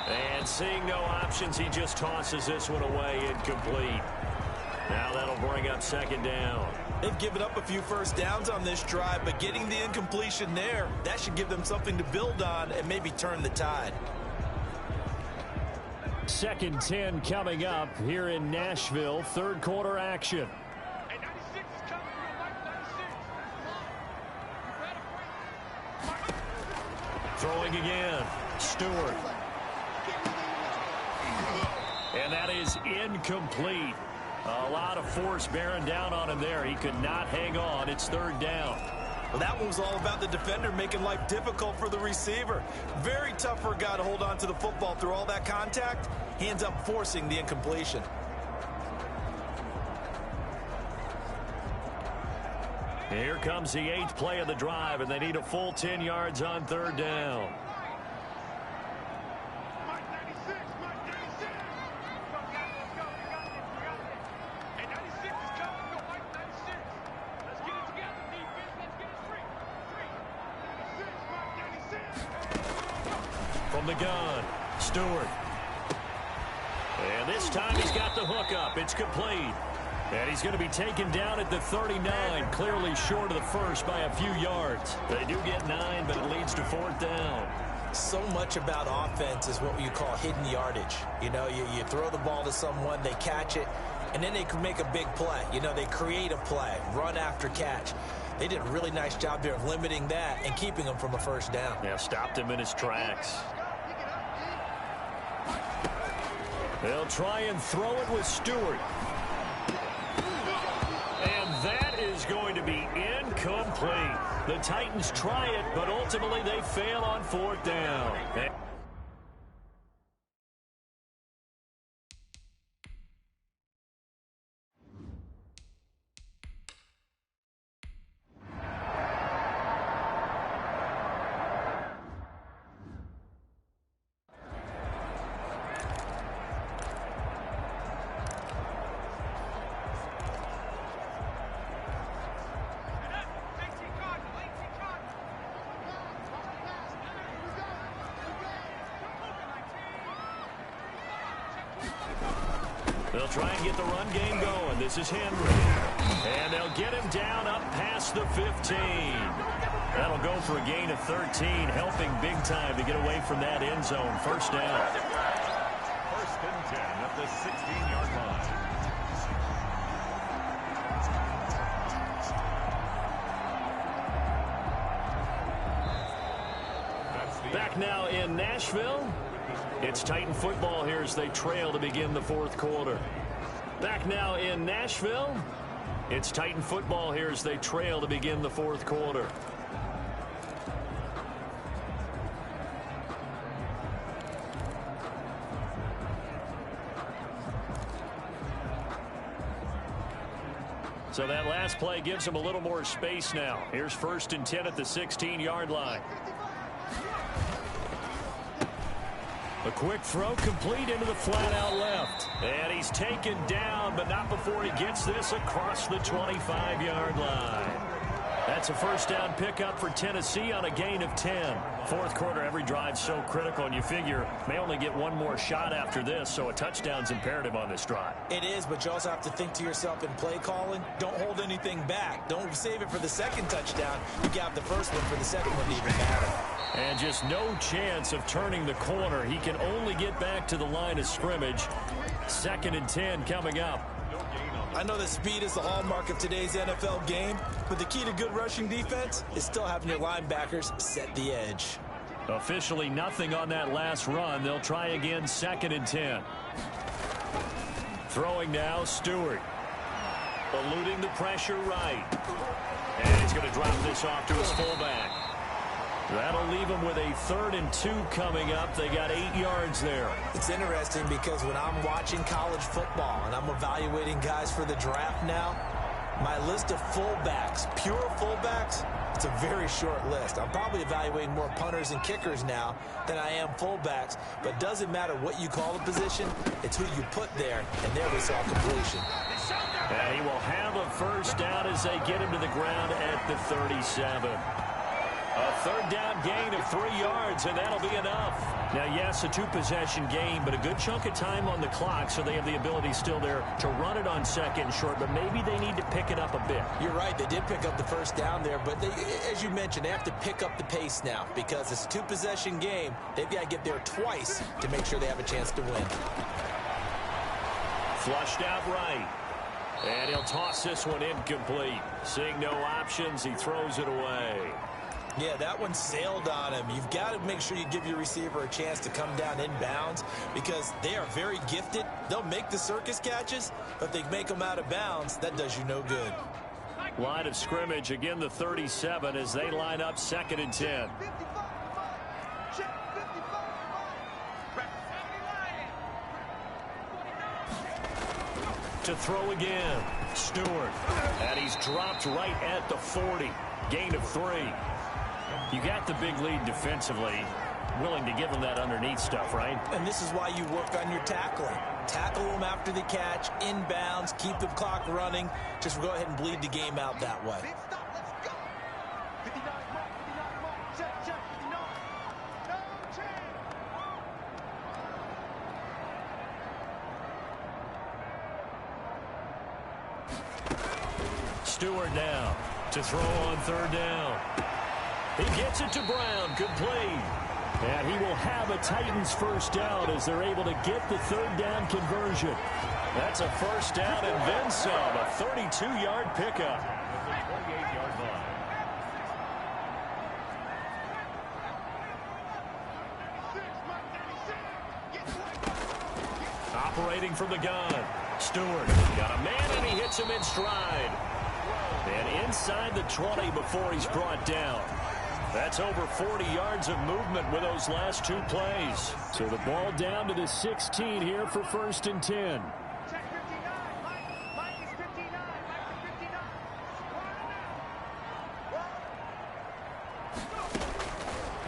S1: And seeing no options, he just tosses this one away, incomplete. Now that'll bring up 2nd down.
S3: They've given up a few first downs on this drive, but getting the incompletion there, that should give them something to build on and maybe turn the tide.
S1: 2nd 10 coming up here in Nashville. 3rd quarter action. Throwing again. Stewart. And that is incomplete. A lot of force bearing down on him there. He could not hang on. It's 3rd down.
S3: Well, that one was all about the defender making life difficult for the receiver. Very tough for a guy to hold on to the football through all that contact. He ends up forcing the incompletion.
S1: Here comes the 8th play of the drive, and they need a full 10 yards on 3rd down. From the gun, Stewart. And this time he's got the hook up. It's complete. And he's going to be taken down at the 39, clearly short of the first by a few yards. They do get 9, but it leads to 4th down.
S3: So much about offense is what you call hidden yardage. You know, you throw the ball to someone, they catch it, and then they can make a big play. You know, they create a play, run after catch. They did a really nice job there of limiting that and keeping him from a first down.
S1: Yeah, stopped him in his tracks. They'll try and throw it with Stewart. And that is going to be incomplete. The Titans try it, but ultimately they fail on 4th down. They'll try and get the run game going. This is Henry. And they'll get him down up past the 15. That'll go for a gain of 13, helping big time to get away from that end zone. 1st down.
S4: 1st and 10 at the 16-yard line.
S1: Back now in Nashville. It's Titan football here as they trail to begin the 4th quarter. Back now in Nashville. It's Titan football here as they trail to begin the 4th quarter. So that last play gives them a little more space now. Here's 1st and 10 at the 16-yard line. A quick throw complete into the flat out left. And he's taken down, but not before he gets this across the 25-yard line. That's a 1st down pickup for Tennessee on a gain of 10. 4th quarter, every drive so critical, and you figure may only get one more shot after this, so a touchdown's imperative on this drive.
S3: It is, but you also have to think to yourself in play calling, don't hold anything back. Don't save it for the 2nd touchdown. You got the 1st one for the 2nd one to even matter.
S1: And just no chance of turning the corner. He can only get back to the line of scrimmage. 2nd and 10 coming up.
S3: I know that speed is the hallmark of today's NFL game, but the key to good rushing defense is still having your linebackers set the edge.
S1: Officially nothing on that last run. They'll try again, 2nd and 10. Throwing now, Stewart. Eluding the pressure right. And he's going to drop this off to his fullback. That'll leave him with a 3rd and 2 coming up. They got 8 yards there.
S3: It's interesting because when I'm watching college football and I'm evaluating guys for the draft now, my list of fullbacks, pure fullbacks, it's a very short list. I'm probably evaluating more punters and kickers now than I am fullbacks, but it doesn't matter what you call the position, it's who you put there, and there we saw completion.
S1: And he will have a first down as they get him to the ground at the 37. A 3rd down gain of 3 yards, and that'll be enough. Now, yes, a 2-possession game, but a good chunk of time on the clock, so they have the ability still there to run it on 2nd and short, but maybe they need to pick it up a bit.
S3: You're right. They did pick up the first down there, but they, as you mentioned, they have to pick up the pace now because it's a 2-possession game. They've got to get there twice to make sure they have a chance to win.
S1: Flushed out right. And he'll toss this one incomplete. Seeing no options, he throws it away.
S3: Yeah, that one sailed on him. You've got to make sure you give your receiver a chance to come down inbounds because they are very gifted. They'll make the circus catches, but if they make them out of bounds, that does you no good.
S1: Line of scrimmage, again the 37 as they line up 2nd and 10. To throw again, Stewart. And he's dropped right at the 40. Gain of 3. You got the big lead defensively. Willing to give them that underneath stuff, right?
S3: And this is why you work on your tackling. Tackle them after the catch, inbounds, keep the clock running. Just go ahead and bleed the game out that way.
S1: Stewart now to throw on 3rd down. He gets it to Brown, complete. And he will have a Titans first down as they're able to get the 3rd down conversion. That's a first down and then some, a 32-yard pickup. Operating from the gun, Stewart got a man and he hits him in stride. And inside the 20 before he's brought down. That's over 40 yards of movement with those last 2 plays. So the ball down to the 16 here for 1st and 10.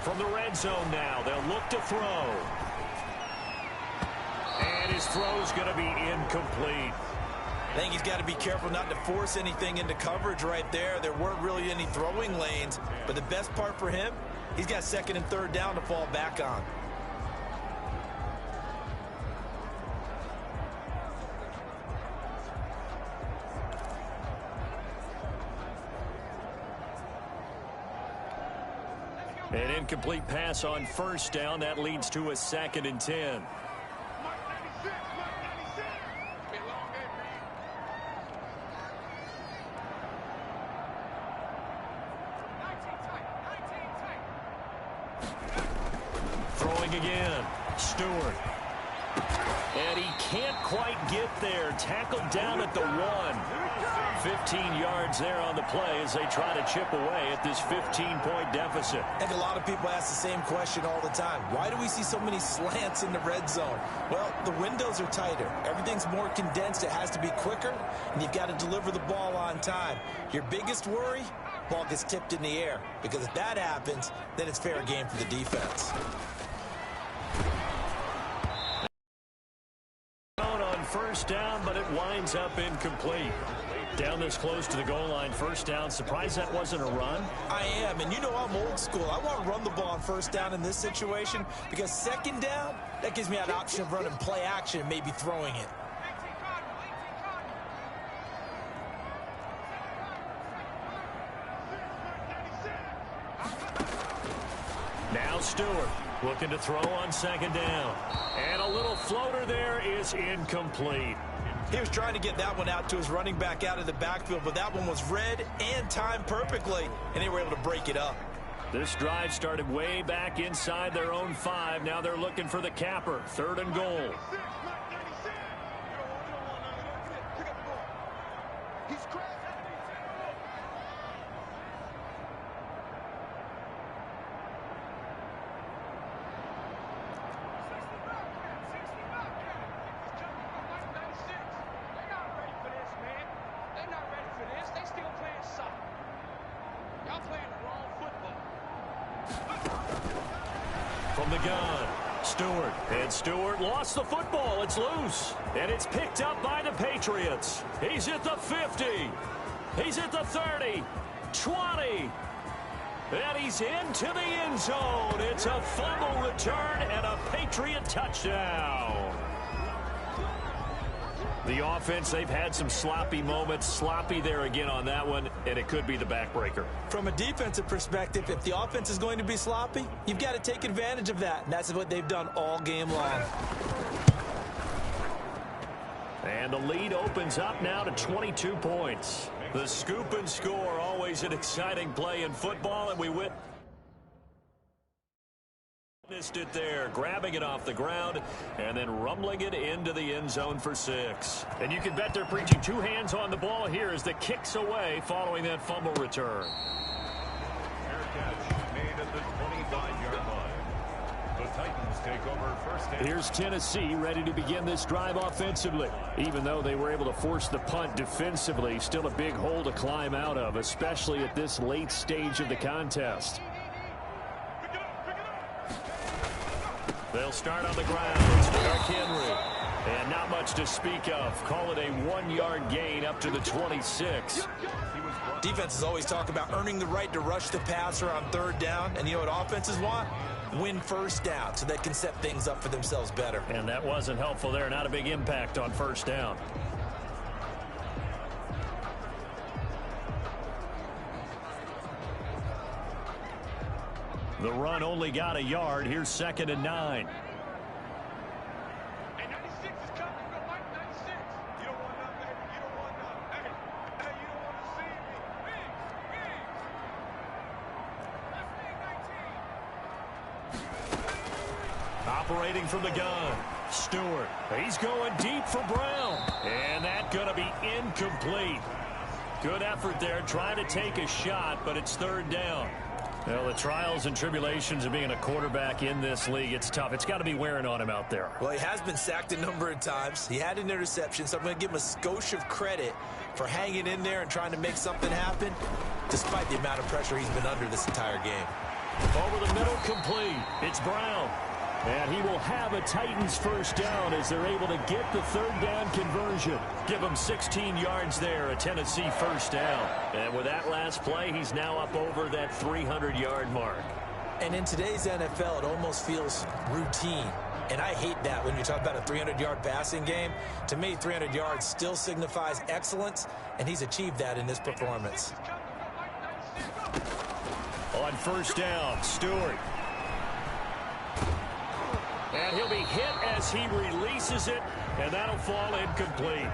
S1: From the red zone now, they'll look to throw. And his throw's going to be incomplete.
S3: I think he's got to be careful not to force anything into coverage right there. There weren't really any throwing lanes, but the best part for him, he's got 2nd and 3rd down to fall back on.
S1: An incomplete pass on 1st down. That leads to a 2nd and 10. Again, Stewart. And he can't quite get there. Tackled down at the 1. 15 yards there on the play as they try to chip away at this 15-point deficit.
S3: And a lot of people ask the same question all the time. Why do we see so many slants in the red zone? Well, the windows are tighter. Everything's more condensed. It has to be quicker, and you've got to deliver the ball on time. Your biggest worry, ball gets tipped in the air. Because if that happens, then it's fair game for the defense.
S1: On first down, but it winds up incomplete. Down this close to the goal line, first down. Surprised that wasn't a run?
S3: I am, and you know I'm old school. I want to run the ball on first down in this situation because 2nd down, that gives me an option of running play action and maybe throwing it.
S1: Now Stewart looking to throw on 2nd down. And a little floater there is incomplete.
S3: He was trying to get that one out to his running back out of the backfield, but that one was read and timed perfectly, and they were able to break it up.
S1: This drive started way back inside their own 5. Now they're looking for the capper. 3rd and goal. From the gun, Stewart. And Stewart lost the football. It's loose. And it's picked up by the Patriots. He's at the 50. He's at the 30. 20. And he's into the end zone. It's a fumble return and a Patriot touchdown. The offense, they've had some sloppy moments. Sloppy there again on that one, and it could be the backbreaker.
S3: From a defensive perspective, if the offense is going to be sloppy, you've got to take advantage of that. And that's what they've done all game long.
S1: And the lead opens up now to 22 points. The scoop and score, always an exciting play in football, and we witnessed it there, grabbing it off the ground and then rumbling it into the end zone for 6. And you can bet they're preaching 2 hands on the ball here as the kick's away following that fumble return.
S4: Fair catch made at the 25-yard line. The Titans take over first and
S1: Here's Tennessee ready to begin this drive offensively. Even though they were able to force the punt defensively, still a big hole to climb out of, especially at this late stage of the contest. They'll start on the ground. It's Derrick Henry. And not much to speak of. Call it a 1-yard gain up to the 26.
S3: Defenses always talk about earning the right to rush the passer on 3rd down. And you know what offenses want? Win 1st down so they can set things up for themselves better.
S1: And that wasn't helpful there. Not a big impact on 1st down. The run only got a yard. Here's 2nd and 9. Operating from the gun, Stewart. He's going deep for Brown. And that's going to be incomplete. Good effort there, trying to take a shot, but it's 3rd down. Well, the trials and tribulations of being a quarterback in this league, it's tough. It's got to be wearing on him out there.
S3: Well, he has been sacked a number of times. He had an interception, so I'm going to give him a skosh of credit for hanging in there and trying to make something happen, despite the amount of pressure he's been under this entire game.
S1: Over the middle, complete. It's Brown. And he will have a Titans 1st down as they're able to get the 3rd down conversion. Give him 16 yards there, a Tennessee 1st down. And with that last play, he's now up over that 300-yard mark.
S3: And in today's NFL, it almost feels routine. And I hate that when you talk about a 300-yard passing game. To me, 300 yards still signifies excellence, and he's achieved that in this performance.
S1: On 1st down, Stewart. And he'll be hit as he releases it, and that'll fall incomplete.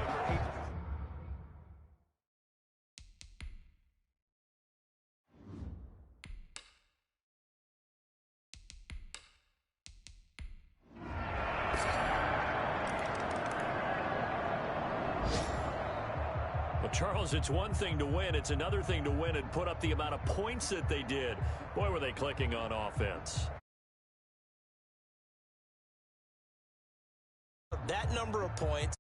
S1: Well, Charles, it's one thing to win. It's another thing to win and put up the amount of points that they did. Boy, were they clicking on offense.
S3: That number of points.